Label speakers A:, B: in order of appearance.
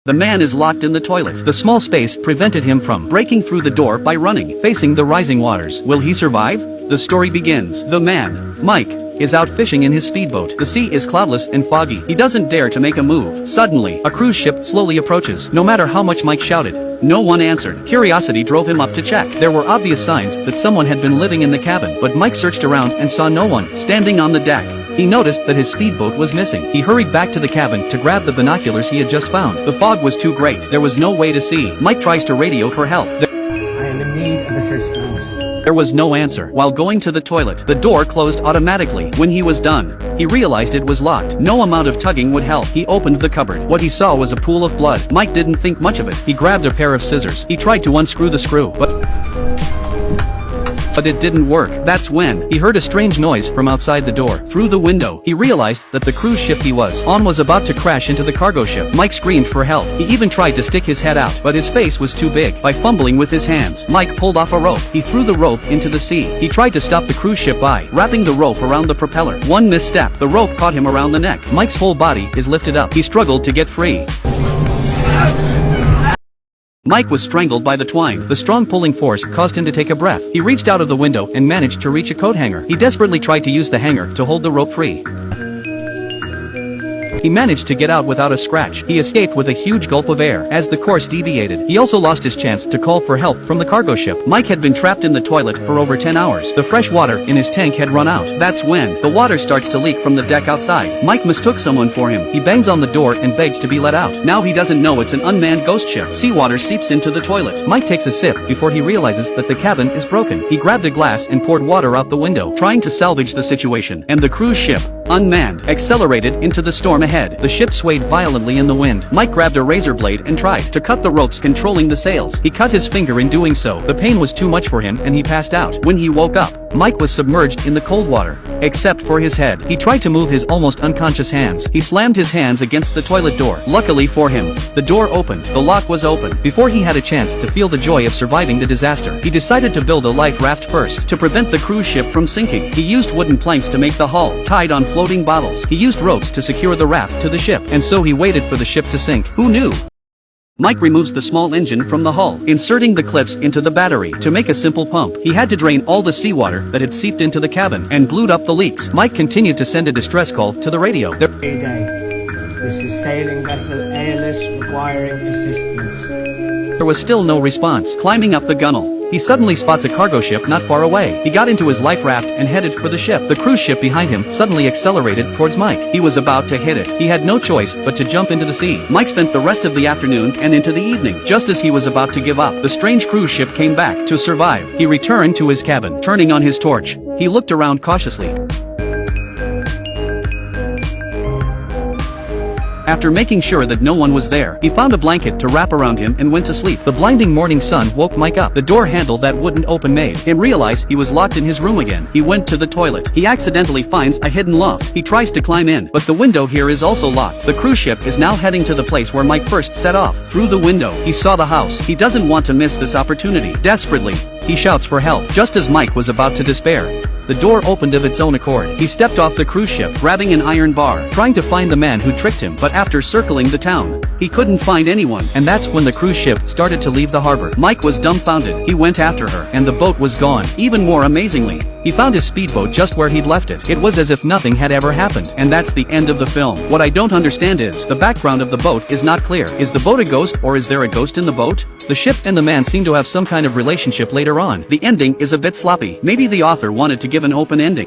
A: The man is locked in the toilet. The small space prevented him from breaking through the door by running, facing the rising waters. Will he survive? The story begins. The man, Mike, is out fishing in his speedboat. The sea is cloudless and foggy. He doesn't dare to make a move. Suddenly, a cruise ship slowly approaches. No matter how much Mike shouted, no one answered. Curiosity drove him up to check. There were obvious signs that someone had been living in the cabin, but Mike searched around and saw no one. Standing on the deck, he noticed that his speedboat was missing. He hurried back to the cabin to grab the binoculars he had just found. The fog was too great. There was no way to see. Mike tries to radio for help.
B: I am in need of assistance.
A: There was no answer. While going to the toilet, the door closed automatically. When he was done, he realized it was locked. No amount of tugging would help. He opened the cupboard. What he saw was a pool of blood. Mike didn't think much of it. He grabbed a pair of scissors. He tried to unscrew the screw, but it didn't work. That's when he heard a strange noise from outside the door. Through the window, he realized that the cruise ship he was on was about to crash into the cargo ship. Mike screamed for help. He even tried to stick his head out, but his face was too big. By fumbling with his hands, Mike pulled off a rope. He threw the rope into the sea. He tried to stop the cruise ship by wrapping the rope around the propeller. One misstep, the rope caught him around the neck. Mike's whole body is lifted up. He struggled to get free. Mike was strangled by the twine. The strong pulling force caused him to take a breath. He reached out of the window and managed to reach a coat hanger. He desperately tried to use the hanger to hold the rope free. He managed to get out without a scratch. He escaped with a huge gulp of air. As the course deviated, he also lost his chance to call for help from the cargo ship. Mike had been trapped in the toilet for over 10 hours. The fresh water in his tank had run out. That's when the water starts to leak from the deck outside. Mike mistook someone for him. He bangs on the door and begs to be let out. Now he doesn't know it's an unmanned ghost ship. Seawater seeps into the toilet. Mike takes a sip before he realizes that the cabin is broken. He grabbed a glass and poured water out the window, trying to salvage the situation. And the cruise ship, unmanned, accelerated into the storm ahead. The ship swayed violently in the wind. Mike grabbed a razor blade and tried to cut the ropes controlling the sails. He cut his finger in doing so. The pain was too much for him and he passed out. When he woke up, Mike was submerged in the cold water, except for his head. He tried to move his almost unconscious hands. He slammed his hands against the toilet door. Luckily for him, the door opened. The lock was open. Before he had a chance to feel the joy of surviving the disaster, he decided to build a life raft first to prevent the cruise ship from sinking. He used wooden planks to make the hull, tied on floating bottles. He used ropes to secure the raft to the ship, and so he waited for the ship to sink. Who knew? Mike removes the small engine from the hull, inserting the clips into the battery. To make a simple pump, he had to drain all the seawater that had seeped into the cabin and glued up the leaks. Mike continued to send a distress call to the radio.
B: This is sailing vessel ALS requiring assistance.
A: There was still no response. Climbing up the gunnel, he suddenly spots a cargo ship not far away. He got into his life raft and headed for the ship. The cruise ship behind him suddenly accelerated towards Mike. He was about to hit it. He had no choice but to jump into the sea. Mike spent the rest of the afternoon and into the evening. Just as he was about to give up, the strange cruise ship came back. To survive, he returned to his cabin. Turning on his torch, he looked around cautiously. After making sure that no one was there, he found a blanket to wrap around him and went to sleep. The blinding morning sun woke Mike up. The door handle that wouldn't open made him realize he was locked in his room again. He went to the toilet. He accidentally finds a hidden loft. He tries to climb in, but the window here is also locked. The cruise ship is now heading to the place where Mike first set off. Through the window, he saw the house. He doesn't want to miss this opportunity. Desperately, he shouts for help. Just as Mike was about to despair, the door opened of its own accord. He stepped off the cruise ship, grabbing an iron bar, trying to find the man who tricked him, but after circling the town, he couldn't find anyone, and that's when the cruise ship started to leave the harbor. Mike was dumbfounded. He went after her, and the boat was gone. Even more amazingly, he found his speedboat just where he'd left it. It was as if nothing had ever happened, and that's the end of the film. What I don't understand is, the background of the boat is not clear. Is the boat a ghost, or is there a ghost in the boat? The ship and the man seem to have some kind of relationship later on. The ending is a bit sloppy. Maybe the author wanted to give an open ending.